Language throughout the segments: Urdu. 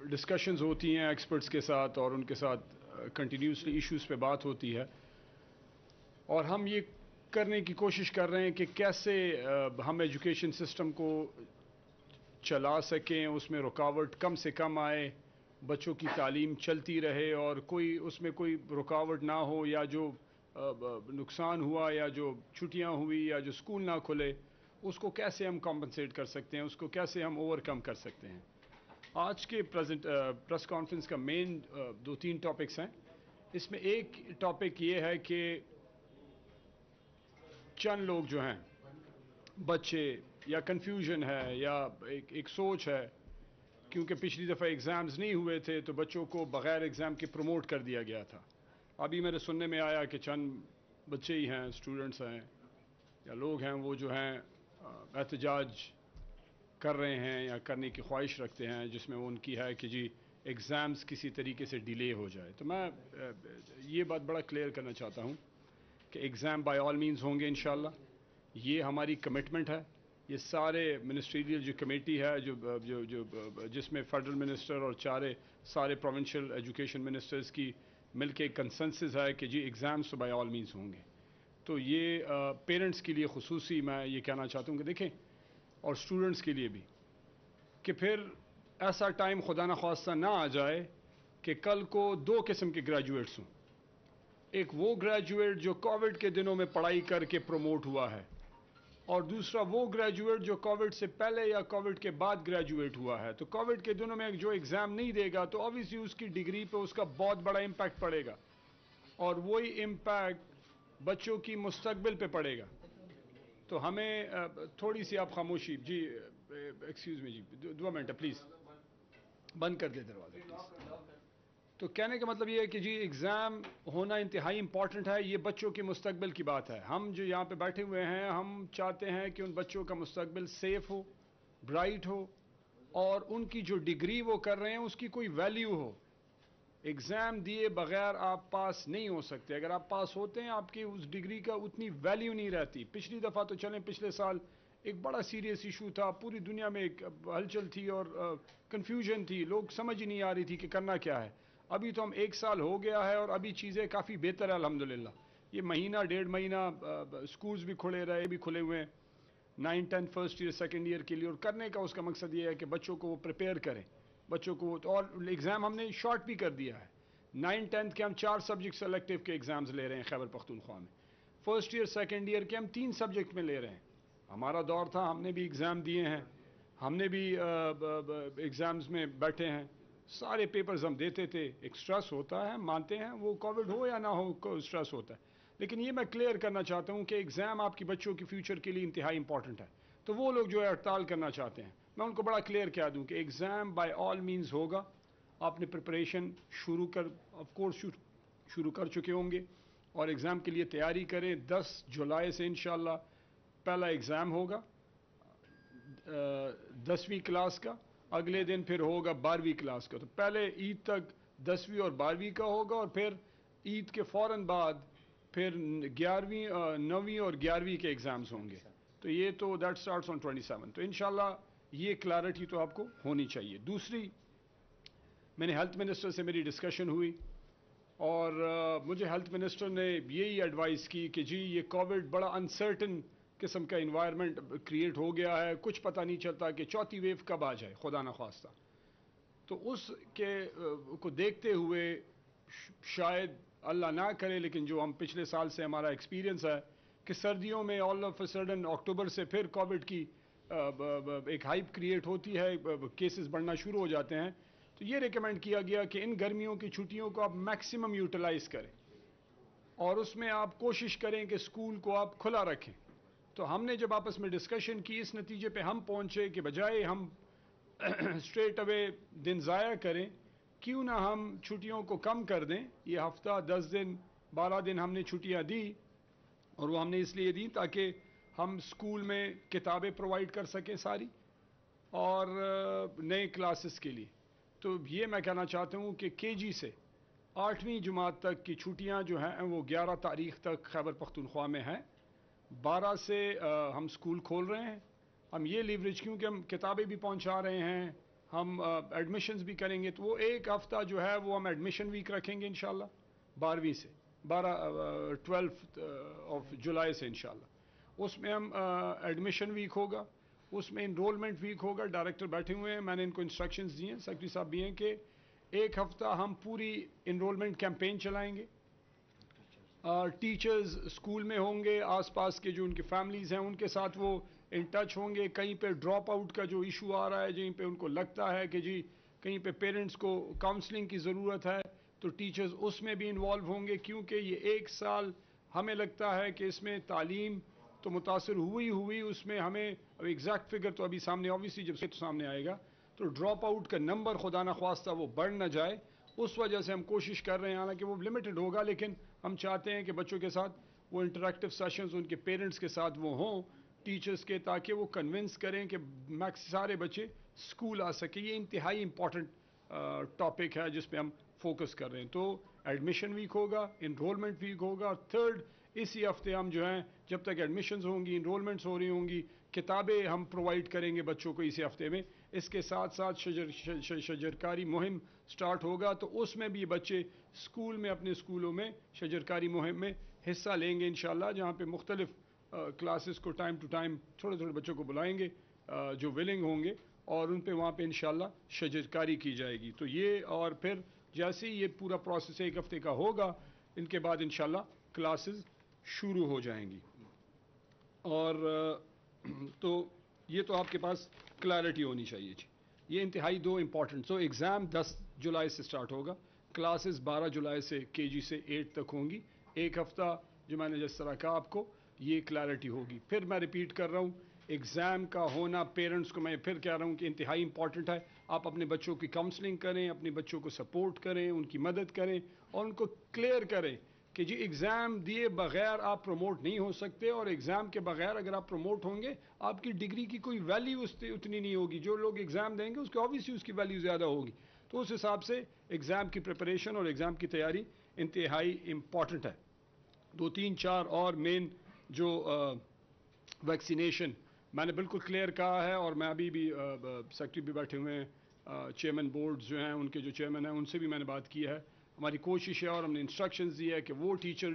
ڈسکشنز ہوتی ہیں ایکسپرٹس کے ساتھ اور ان کے ساتھ کنٹینیوسلی ایشوز پہ بات ہوتی ہے، اور ہم یہ کرنے کی کوشش کر رہے ہیں کہ کیسے ہم ایجوکیشن سسٹم کو چلا سکیں، اس میں رکاوٹ کم سے کم آئے، بچوں کی تعلیم چلتی رہے اور اس میں کوئی رکاوٹ نہ ہو، یا جو نقصان ہوا یا جو چھٹیاں ہوئی یا جو اسکول نہ کھلے اس کو کیسے ہم کمپنسیٹ کر سکتے ہیں، اس کو کیسے ہم اوور کم کر سکتے ہیں۔ آج کے پریس کانفرنس کا مین 2-3 ٹاپکس ہیں۔ اس میں ایک ٹاپک یہ ہے کہ چند لوگ جو ہیں بچے، یا کنفیوژن ہے یا ایک سوچ ہے، کیونکہ پچھلی دفعہ ایگزامز نہیں ہوئے تھے تو بچوں کو بغیر ایگزام کے پروموٹ کر دیا گیا تھا۔ ابھی میرے سننے میں آیا کہ چند بچے ہی ہیں، اسٹوڈنٹس ہیں یا لوگ ہیں، وہ جو ہیں احتجاج کر رہے ہیں یا کرنے کی خواہش رکھتے ہیں، جس میں ان کی ہے کہ جی ایگزامز کسی طریقے سے ڈیلے ہو جائے۔ تو میں یہ بات بڑا کلیئر کرنا چاہتا ہوں کہ ایگزام بائی آل مینز ہوں گے انشاءاللہ، یہ ہماری کمٹمنٹ ہے۔ یہ سارے منسٹریل جو کمیٹی ہے جس میں فیڈرل منسٹر اور سارے پروونشل ایجوکیشن منسٹرز کی مل کے کنسنسس ہے کہ جی ایگزامز تو بائی آل مینز ہوں گے۔ تو یہ پیرنٹس کے لیے خصوصی میں یہ کہنا چاہتا ہوں کہ دیکھیں، اور اسٹوڈنٹس کے لیے بھی، کہ پھر ایسا ٹائم خدا نخواستہ نہ آ جائے کہ کل کو 2 قسم کے گریجویٹس ہوں۔ ایک وہ گریجویٹ جو کووڈ کے دنوں میں پڑھائی کر کے پروموٹ ہوا ہے، اور دوسرا وہ گریجویٹ جو کووڈ سے پہلے یا کووڈ کے بعد گریجویٹ ہوا ہے۔ تو کووڈ کے دنوں میں جو ایگزام نہیں دے گا تو obviously اس کی ڈگری پہ اس کا بہت بڑا امپیکٹ پڑے گا، اور وہی امپیکٹ بچوں کی مستقبل پہ پڑے گا۔ تو ہمیں تھوڑی سی آپ خاموشی، جی ایکسکیوز می، جی 2 منٹ پلیز، بند کر دیں دروازہ پلیز۔ تو کہنے کا مطلب یہ ہے کہ جی ایگزام ہونا انتہائی امپورٹنٹ ہے، یہ بچوں کے مستقبل کی بات ہے۔ ہم جو یہاں پہ بیٹھے ہوئے ہیں، ہم چاہتے ہیں کہ ان بچوں کا مستقبل سیف ہو، برائٹ ہو، اور ان کی جو ڈگری وہ کر رہے ہیں اس کی کوئی ویلیو ہو۔ ایگزام دیے بغیر آپ پاس نہیں ہو سکتے، اگر آپ پاس ہوتے ہیں آپ کی اس ڈگری کا اتنی ویلیو نہیں رہتی۔ پچھلی دفعہ تو چلیں، پچھلے سال ایک بڑا سیریس ایشو تھا، پوری دنیا میں ایک ہلچل تھی اور کنفیوژن تھی، لوگ سمجھ ہی نہیں آ رہی تھی کہ کرنا کیا ہے۔ ابھی تو ہم 1 سال ہو گیا ہے اور ابھی چیزیں کافی بہتر ہے الحمدللہ۔ یہ مہینہ 1.5 مہینہ سکولز بھی کھلے رہے، بھی کھلے ہوئے ہیں 9, 10 فرسٹ ایئر سیکنڈ ایئر کے لیے، اور کرنے کا اس کا مقصد یہ ہے کہ بچوں کو وہ پریپیئر کریں، بچوں کو، اور ایگزام ہم نے شارٹ بھی کر دیا ہے۔ 9, 10 کے ہم 4 سبجیکٹ سلیکٹیو کے ایگزامز لے رہے ہیں خیبر پختونخوا میں۔ فرسٹ ایئر سیکنڈ ایئر کے ہم 3 سبجیکٹ میں لے رہے ہیں۔ ہمارا دور تھا، ہم نے بھی ایگزام دیے ہیں، ہم نے بھی ایگزامز میں بیٹھے ہیں، سارے پیپرز ہم دیتے تھے۔ ایک سٹریس ہوتا ہے، مانتے ہیں، وہ کووڈ ہو یا نہ ہو سٹریس ہوتا ہے، لیکن یہ میں کلیئر کرنا چاہتا ہوں کہ ایگزام آپ کی بچوں کی فیوچر کے لیے انتہائی امپورٹنٹ ہے۔ تو وہ لوگ جو ہے ہڑتال کرنا چاہتے ہیں، میں ان کو بڑا کلیئر کہہ دوں کہ ایگزام بائی آل مینز ہوگا۔ آپ نے پریپریشن آف کورس شروع کر چکے ہوں گے، اور ایگزام کے لیے تیاری کریں۔ 10 جولائی سے انشاءاللہ پہلا ایگزام ہوگا 10ویں کلاس کا، اگلے دن پھر ہوگا 12ویں کلاس کا۔ تو پہلے عید تک 10ویں اور 12ویں کا ہوگا، اور پھر عید کے فوراً بعد پھر 9ویں اور 11ویں کے ایگزامز ہوں گے۔ تو یہ تو دیٹ سٹارٹس آن 27۔ تو انشاءاللہ یہ کلیئرٹی تو آپ کو ہونی چاہیے۔ دوسری، میں نے ہیلتھ منسٹر سے میری ڈسکشن ہوئی، اور مجھے ہیلتھ منسٹر نے یہی ایڈوائز کی کہ جی یہ کووڈ بڑا انسرٹن قسم کا انوائرمنٹ کریٹ ہو گیا ہے، کچھ پتہ نہیں چلتا کہ چوتھی ویو کب آ جائے، خدا نخواستہ۔ تو اس کے کو دیکھتے ہوئے شاید اللہ نہ کرے، لیکن جو ہم پچھلے سال سے ہمارا ایکسپیرینس ہے کہ سردیوں میں آل آف اے سڈن اکتوبر سے پھر کووڈ کی ایک ہائپ کریٹ ہوتی ہے، کیسز بڑھنا شروع ہو جاتے ہیں۔ تو یہ ریکمینڈ کیا گیا کہ ان گرمیوں کی چھٹیوں کو آپ میکسیمم یوٹیلائز کریں، اور اس میں آپ کوشش کریں کہ اسکول کو آپ کھلا رکھیں۔ تو ہم نے جب آپس میں ڈسکشن کی، اس نتیجے پہ ہم پہنچے کہ بجائے ہم اسٹریٹ اوے دن ضائع کریں، کیوں نہ ہم چھٹیوں کو کم کر دیں۔ یہ ہفتہ 10 دن 12 دن ہم نے چھٹیاں دی، اور وہ ہم نے اس لیے دی تاکہ ہم اسکول میں کتابیں پرووائڈ کر سکیں ساری، اور نئے کلاسز کے لیے۔ تو یہ میں کہنا چاہتا ہوں کہ KG سے 8ویں جماعت تک کی چھٹیاں جو ہیں وہ 11 تاریخ تک خیبر پختونخوا میں ہیں۔ 12 سے ہم اسکول کھول رہے ہیں۔ ہم یہ لیوریج، کیونکہ ہم کتابیں بھی پہنچا رہے ہیں، ہم ایڈمیشنز بھی کریں گے. تو وہ ایک ہفتہ جو ہے وہ ہم ایڈمیشن ویک رکھیں گے انشاءاللہ 12ویں سے 12 آف جولائی سے انشاءاللہ. اس میں ہم ایڈمیشن ویک ہوگا, اس میں انرولمنٹ ویک ہوگا. ڈائریکٹر بیٹھے ہوئے ہیں, میں نے ان کو انسٹرکشنز دیے ہیں, سیکرٹری صاحب بھی ہیں, کہ ایک ہفتہ ہم پوری انرولمنٹ کیمپین چلائیں گے. ٹیچرز اسکول میں ہوں گے, آس پاس کے جو ان کی فیملیز ہیں ان کے ساتھ وہ ان ٹچ ہوں گے. کہیں پہ ڈراپ آؤٹ کا جو ایشو آ رہا ہے, جہیں پہ ان کو لگتا ہے کہ جی کہیں پہ پیرنٹس کو کاؤنسلنگ کی ضرورت ہے, تو ٹیچرز اس میں بھی انوالو ہوں گے. کیونکہ یہ ایک سال ہمیں لگتا ہے کہ اس میں تعلیم تو متاثر ہوئی, اس میں ہمیں ایگزیکٹ فگر تو ابھی سامنے آبویسلی جب سے تو سامنے آئے گا, تو ڈراپ آؤٹ کا نمبر خدا نخواستہ وہ بڑھ نہ جائے, اس وجہ سے ہم کوشش کر رہے ہیں. حالانکہ وہ لمیٹڈ ہوگا, لیکن ہم چاہتے ہیں کہ بچوں کے ساتھ وہ انٹریکٹیو سیشنز ان کے پیرنٹس کے ساتھ وہ ہوں, ٹیچرز کے, تاکہ وہ کنونس کریں کہ سارے بچے اسکول آ سکیں. یہ انتہائی امپورٹنٹ ٹاپک ہے جس پہ ہم فوکس کر رہے ہیں. تو ایڈمیشن ویک ہوگا, انرولمنٹ ویک ہوگا. تھرڈ, اسی ہفتے ہم جو ہیں جب تک ایڈمیشنز ہوں گی, انرولمنٹس ہو رہی ہوں گی, کتابیں ہم پرووائڈ کریں گے بچوں کو اسی ہفتے میں. اس کے ساتھ ساتھ شجرکاری مہم سٹارٹ ہوگا, تو اس میں بھی بچے اسکول میں اپنے اسکولوں میں شجرکاری مہم میں حصہ لیں گے انشاءاللہ, جہاں پہ مختلف کلاسز کو ٹائم ٹو ٹائم تھوڑے تھوڑے بچوں کو بلائیں گے جو ولنگ ہوں گے, اور ان پہ وہاں پہ انشاءاللہ شجرکاری کی جائے گی. تو یہ, اور پھر جیسے ہی یہ پورا پروسیس ایک ہفتے کا ہوگا, ان کے بعد انشاءاللہ کلاسز شروع ہو جائیں گی. اور تو یہ تو آپ کے پاس کلیئرٹی ہونی چاہیے جی. یہ انتہائی دو امپورٹنٹ. سو ایگزام 10 جولائی سے سٹارٹ ہوگا, کلاسز 12 جولائی سے KG سے 8 تک ہوں گی. ایک ہفتہ جو میں نے جس طرح کہا آپ کو, یہ کلیئرٹی ہوگی. پھر میں ریپیٹ کر رہا ہوں, ایگزام کا ہونا پیرنٹس کو میں پھر کہہ رہا ہوں کہ انتہائی امپورٹنٹ ہے. آپ اپنے بچوں کی کاؤنسلنگ کریں, اپنے بچوں کو سپورٹ کریں, ان کی مدد کریں, اور ان کو کلیئر کریں کہ جی ایگزام دیے بغیر آپ پروموٹ نہیں ہو سکتے, اور ایگزام کے بغیر اگر آپ پروموٹ ہوں گے آپ کی ڈگری کی کوئی ویلیو اتنی نہیں ہوگی. جو لوگ ایگزام دیں گے اس کی آبویسلی اس کی ویلیو زیادہ ہوگی. تو اس حساب سے ایگزام کی پریپریشن اور ایگزام کی تیاری انتہائی امپورٹنٹ ہے. 2 3 4 اور مین جو ویکسینیشن میں نے بالکل کلیئر کہا ہے, اور میں ابھی بھی سیکرٹری بھی بیٹھے ہوئے ہیں, چیئرمین بورڈز جو ہیں ان کے جو چیئرمین ہیں ان سے بھی میں نے بات کی ہے. ہماری کوشش ہے اور ہم نے انسٹرکشنز دی ہے کہ وہ ٹیچر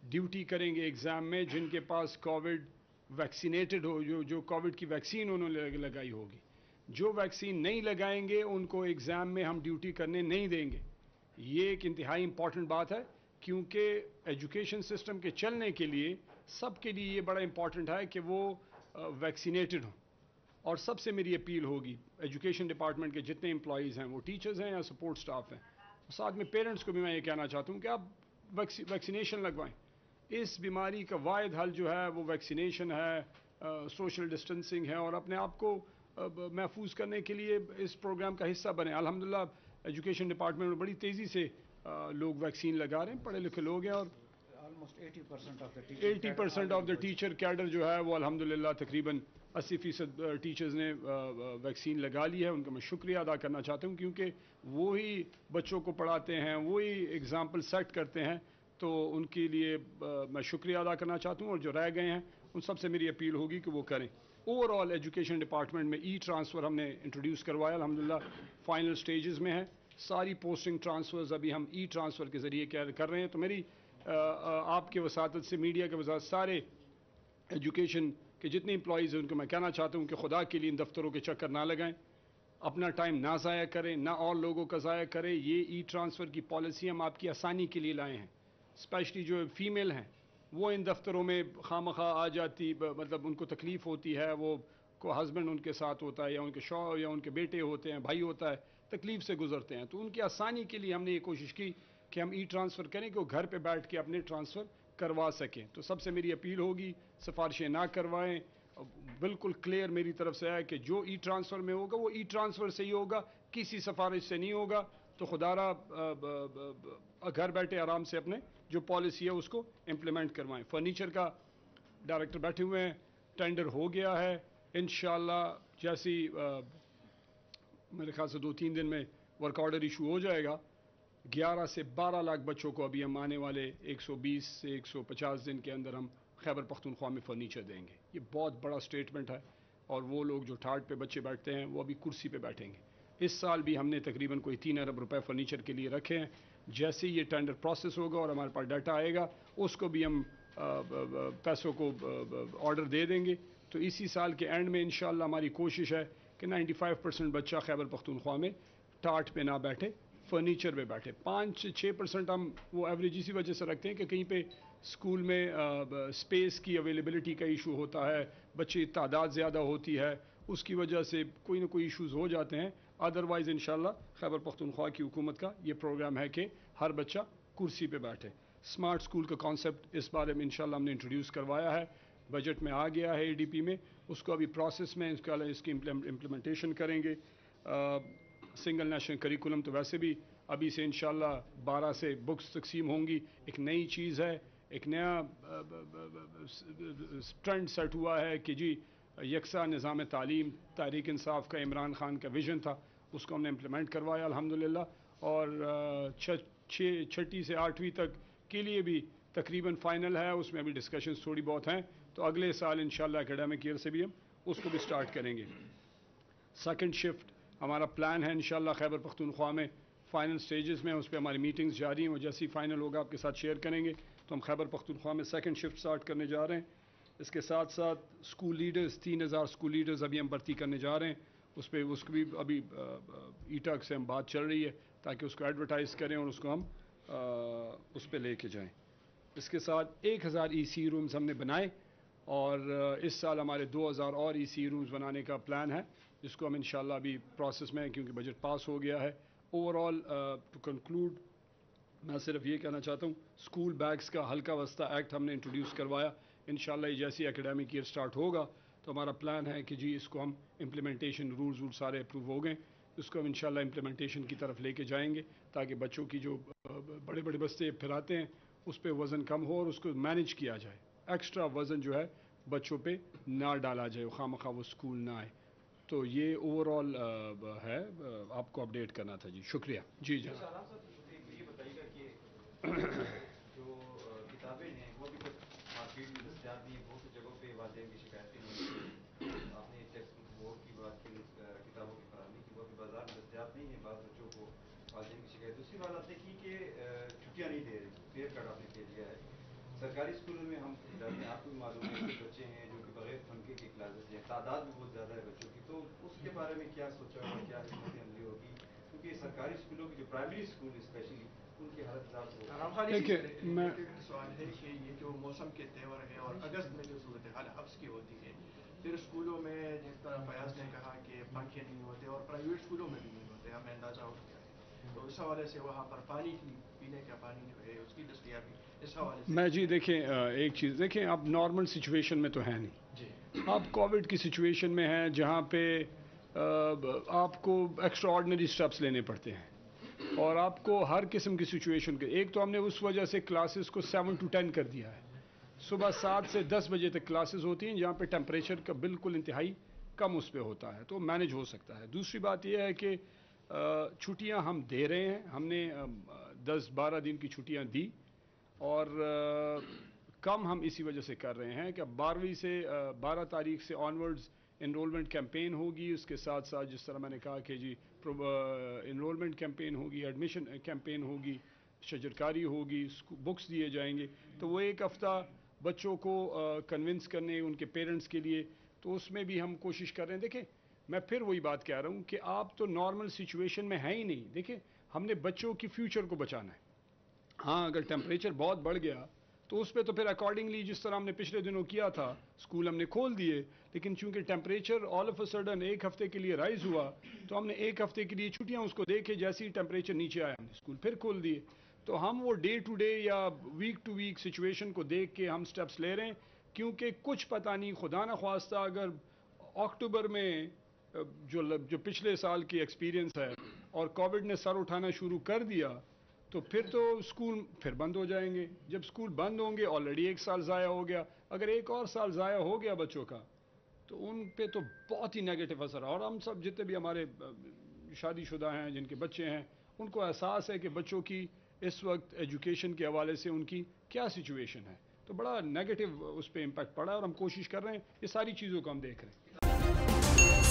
ڈیوٹی کریں گے ایگزام میں جن کے پاس کووڈ ویکسینیٹڈ ہو, جو کووڈ کی ویکسین انہوں نے لگائی ہوگی. جو ویکسین نہیں لگائیں گے ان کو ایگزام میں ہم ڈیوٹی کرنے نہیں دیں گے. یہ ایک انتہائی امپورٹنٹ بات ہے, کیونکہ ایجوکیشن سسٹم کے چلنے کے لیے سب کے لیے یہ بڑا امپورٹنٹ ہے کہ وہ ویکسینیٹڈ ہوں. اور سب سے میری اپیل ہوگی, ایجوکیشن ڈپارٹمنٹ کے جتنے امپلائیز ہیں, وہ ٹیچرز ہیں یا سپورٹ سٹاف ہیں, ساتھ میں پیرنٹس کو بھی میں یہ کہنا چاہتا ہوں کہ آپ ویکسینیشن لگوائیں. اس بیماری کا واحد حل جو ہے وہ ویکسینیشن ہے, سوشل ڈسٹنسنگ ہے, اور اپنے آپ کو محفوظ کرنے کے لیے اس پروگرام کا حصہ بنیں. الحمدللہ ایجوکیشن ڈپارٹمنٹ میں بڑی تیزی سے لوگ ویکسین لگا رہے ہیں, پڑھے لکھے لوگ ہیں, اور almost 80% of the teacher cadre جو ہے وہ الحمدللہ تقریباً 80% ٹیچرز نے ویکسین لگا لی ہے. ان کا میں شکریہ ادا کرنا چاہتا ہوں, کیونکہ وہی بچوں کو پڑھاتے ہیں, وہی ایگزامپل سیٹ کرتے ہیں. تو ان کے لیے میں شکریہ ادا کرنا چاہتا ہوں, اور جو رہ گئے ہیں ان سب سے میری اپیل ہوگی کہ وہ کریں. اوور آل ایجوکیشن ڈپارٹمنٹ میں ای ٹرانسفر ہم نے انٹروڈیوس کروایا, الحمدللہ فائنل سٹیجز میں ہے. ساری پوسٹنگ ٹرانسفرز ابھی ہم ای ٹرانسفر کے ذریعے کر رہے ہیں. تو میری آپ کے وساطت سے, میڈیا کے وساطت, سارے ایجوکیشن کے جتنے امپلائیز ہیں ان کو میں کہنا چاہتا ہوں کہ خدا کے لیے ان دفتروں کے چکر نہ لگائیں, اپنا ٹائم نہ ضائع کریں, نہ اور لوگوں کا ضائع کریں. یہ ای ٹرانسفر کی پالیسی ہم آپ کی آسانی کے لیے لائے ہیں. اسپیشلی جو فیمیل ہیں وہ ان دفتروں میں خواہ آ جاتی, مطلب ان کو تکلیف ہوتی ہے, وہ کو ہسبینڈ ان کے ساتھ ہوتا ہے, یا ان کے شوہر یا ان کے بیٹے ہوتے ہیں, بھائی ہوتا ہے, تکلیف سے گزرتے ہیں. تو ان کی آسانی کے لیے ہم نے یہ کوشش کی کہ ہم ای ٹرانسفر کریں کہ وہ گھر پہ بیٹھ کے اپنے ٹرانسفر کروا سکیں. تو سب سے میری اپیل ہوگی, سفارشیں نہ کروائیں. بالکل کلیئر میری طرف سے ہے کہ جو ای ٹرانسفر میں ہوگا وہ ای ٹرانسفر سے ہی ہوگا, کسی سفارش سے نہیں ہوگا. تو خدا را گھر بیٹھے آرام سے اپنے جو پالیسی ہے اس کو امپلیمنٹ کروائیں. فرنیچر کا ڈائریکٹر بیٹھے ہوئے ہیں, ٹینڈر ہو گیا ہے انشاءاللہ. جیسی میرے خیال سے 2 3 دن میں ورک آرڈر ایشو ہو جائے گا. 11 سے 12 لاکھ بچوں کو ابھی ہم آنے والے 120 سے 150 دن کے اندر ہم خیبر پختونخوا میں فرنیچر دیں گے. یہ بہت بڑا سٹیٹمنٹ ہے, اور وہ لوگ جو ٹھاٹ پہ بچے بیٹھتے ہیں وہ ابھی کرسی پہ بیٹھیں گے. اس سال بھی ہم نے تقریباً کوئی 3 ارب روپے فرنیچر کے لیے رکھے ہیں. جیسے یہ ٹینڈر پروسیس ہوگا اور ہمارے پاس ڈاٹا آئے گا اس کو بھی ہم پیسوں کو آرڈر دے دیں گے. تو اسی سال کے اینڈ میں انشاءاللہ ہماری کوشش ہے کہ 95% بچہ خیبر پختونخوا میں ٹاٹ پہ نہ بیٹھے, فرنیچر پہ بیٹھے. 5-6% ہم وہ ایوریج اسی وجہ سے رکھتے ہیں کہ کہیں پہ اسکول میں اسپیس کی اویلیبلٹی کا ایشو ہوتا ہے, بچے تعداد زیادہ ہوتی ہے, اس کی وجہ سے کوئی نہ کوئی ایشوز ہو جاتے ہیں. ادروائز انشاءاللہ خیبر پختونخوا کی حکومت کا یہ پروگرام ہے کہ ہر بچہ کرسی پہ بیٹھے. اسمارٹ اسکول کا کانسیپٹ اس بارے میں انشاءاللہ ہم نے انٹروڈیوس کروایا ہے, بجٹ میں آ گیا ہے ADP میں, اس کو ابھی پروسیس میں اس کی امپلیمنٹیشن کریں گے. سنگل نیشنل کریکولم تو ویسے بھی ابھی سے انشاءاللہ 12 سے بکس تقسیم ہوں گی. ایک نئی چیز ہے, ایک نیا ٹرینڈ سیٹ ہوا ہے کہ جی یکساں نظام تعلیم تحریک انصاف کا عمران خان کا ویژن تھا, اس کو ہم نے امپلیمنٹ کروایا الحمدللہ. اور 6 سے 8ویں تک کے لیے بھی تقریباً فائنل ہے, اس میں ابھی ڈسکشنز تھوڑی بہت ہیں. تو اگلے سال انشاءاللہ اکیڈمک ایئر سے بھی ہم اس کو بھی سٹارٹ کریں گے. سیکنڈ شفٹ ہمارا پلان ہے انشاءاللہ خیبر پختونخوا میں فائنل سٹیجز میں, اس پہ ہماری میٹنگز جاری ہیں, وہ جیسی فائنل ہوگا آپ کے ساتھ شیئر کریں گے. تو ہم خیبر پختونخوا میں سیکنڈ شفٹ سٹارٹ کرنے جا رہے ہیں. اس کے ساتھ ساتھ اسکول لیڈرز 3000 اسکول لیڈرز ابھی ہم بھرتی کرنے جا رہے ہیں. اس کو بھی ابھی ایٹاک سے ہم بات چل رہی ہے تاکہ اس کو ایڈورٹائز کریں اور اس کو ہم اس پہ لے کے جائیں. اس کے ساتھ 1000 EC رومز ہم نے بنائے اور اس سال ہمارے 2000 اور EC رومز بنانے کا پلان ہے, جس کو ہم انشاءاللہ ابھی پروسیس میں ہیں کیونکہ بجٹ پاس ہو گیا ہے. اوور آل ٹو کنکلوڈ میں صرف یہ کہنا چاہتا ہوں, اسکول بیگز کا ہلکا وسطی ایکٹ ہم نے انٹروڈیوس کروایا. انشاءاللہ یہ جیسی اکیڈمک ایئر سٹارٹ ہوگا تو ہمارا پلان ہے کہ جی اس کو ہم امپلیمنٹیشن رولز سارے اپروو ہو گئے, اس کو ہم انشاءاللہ امپلیمنٹیشن کی طرف لے کے جائیں گے تاکہ بچوں کی جو بڑے بڑے بستے پھراتے ہیں اس پہ وزن کم ہو اور اس کو مینیج کیا جائے. ایکسٹرا وزن جو ہے بچوں پہ نہ ڈالا جائے, خواہ مخواہ وہ اسکول نہ آئے. تو یہ اوور آل ہے, آپ کو اپڈیٹ کرنا تھا جی. شکریہ. جی جی یہ بتائیے گا کہ جو کتابیں ہیں وہ ابھی تک مارکیٹ میں دستیاب نہیں ہیں, بہت سی جگہوں پہ والدین کی شکایتیں ہیں. آپ نے ٹیکسٹ بک بورڈ کی بات کی, کتابوں کی فراہمی کی, وہ ابھی بازار میں دستیاب نہیں ہے. بعض بچوں کو والدین کی شکایت. دوسری بات آپ نے کی کہ چھٹیاں نہیں دے رہی, کلیئر کٹ آپ نے کہہ دیا ہے. سرکاری اسکولوں میں ہم جاتے ہیں, آپ کو بھی معلوم ہے کہ بچے ہیں جو کہ بغیر پنکھے کے کلاسز ہیں, تعداد بھی بہت زیادہ ہے بچوں کی. تو اس کے بارے میں کیا سوچا ہوگا, کیا حکمت عملی ہوگی, کیونکہ سرکاری اسکولوں کی جو پرائمری اسکول اسپیشلی ان کی حالت سوال ہے کہ یہ جو موسم کے تیور ہیں اور اگست میں جو صورتحال حبس کی ہوتی ہے, پھر اسکولوں میں جس طرح فیاض نے کہا کہ پنکھے نہیں ہوتے اور پرائیویٹ اسکولوں میں بھی نہیں ہوتے, ہمیں اندازہ ہو گیا ہے. تو اس حوالے سے وہاں پر پانی کی پینے کا پانی جو ہے اس کی دستیابی اس حوالے سے میں جی دیکھیں ایک چیز دیکھیں, آپ نارمل سچویشن میں تو ہے نہیں, آپ کووڈ کی سچویشن میں ہیں جہاں پہ آپ کو ایکسٹرا آرڈنری اسٹیپس لینے پڑتے ہیں اور آپ کو ہر قسم کی سچویشن کے. ایک تو ہم نے اس وجہ سے کلاسز کو 7 to 10 کر دیا ہے, صبح 7 سے 10 بجے تک کلاسز ہوتی ہیں جہاں پہ ٹیمپریچر کا بالکل انتہائی کم اس پہ ہوتا ہے, تو مینیج ہو سکتا ہے. دوسری بات یہ ہے کہ چھٹیاں ہم دے رہے ہیں, ہم نے 10-12 دن کی چھٹیاں دی اور کم ہم اسی وجہ سے کر رہے ہیں کہ 12 تاریخ سے آنورڈز انرولمنٹ کیمپین ہوگی. اس کے ساتھ ساتھ جس طرح میں نے کہا کہ جی انرولمنٹ کیمپین ہوگی, ایڈمیشن کیمپین ہوگی, شجرکاری ہوگی, بکس دیے جائیں گے. تو وہ ایک ہفتہ بچوں کو کنونس کرنے ان کے پیرنٹس کے لیے, تو اس میں بھی ہم کوشش کر رہے ہیں. دیکھیں میں پھر وہی بات کہہ رہا ہوں کہ آپ تو نارمل سچویشن میں ہیں ہی نہیں. دیکھیں ہم نے بچوں کی فیوچر کو بچانا ہے. ہاں اگر ٹیمپریچر بہت بڑھ گیا تو اس پہ تو پھر اکارڈنگلی جس طرح ہم نے پچھلے دنوں کیا تھا اسکول ہم نے کھول دیے, لیکن چونکہ temperature all of a sudden ایک ہفتے کے لیے رائز ہوا تو ہم نے ایک ہفتے کے لیے چھٹیاں اس کو دے کے جیسے ہی ٹیمپریچر نیچے آیا ہم نے اسکول پھر کھول دیے. تو ہم وہ ڈے ٹو ڈے یا ویک ٹو ویک سچویشن کو دیکھ کے ہم سٹیپس لے رہے ہیں, کیونکہ کچھ پتہ نہیں خدا نہ خواستہ اگر اکتوبر میں جو پچھلے سال کی ایکسپیرینس ہے اور کووڈ نے سر اٹھانا شروع کر دیا تو پھر تو اسکول پھر بند ہو جائیں گے. جب اسکول بند ہوں گے آلریڈی 1 سال ضائع ہو گیا, اگر ایک اور سال ضائع ہو گیا بچوں کا تو ان پہ تو بہت ہی نیگیٹو اثر ہے. اور ہم سب جتنے بھی ہمارے شادی شدہ ہیں جن کے بچے ہیں ان کو احساس ہے کہ بچوں کی اس وقت ایجوکیشن کے حوالے سے ان کی کیا سچویشن ہے, تو بڑا نیگیٹو اس پہ امپیکٹ پڑا ہے اور ہم کوشش کر رہے ہیں یہ ساری چیزوں کو ہم دیکھ رہے ہیں.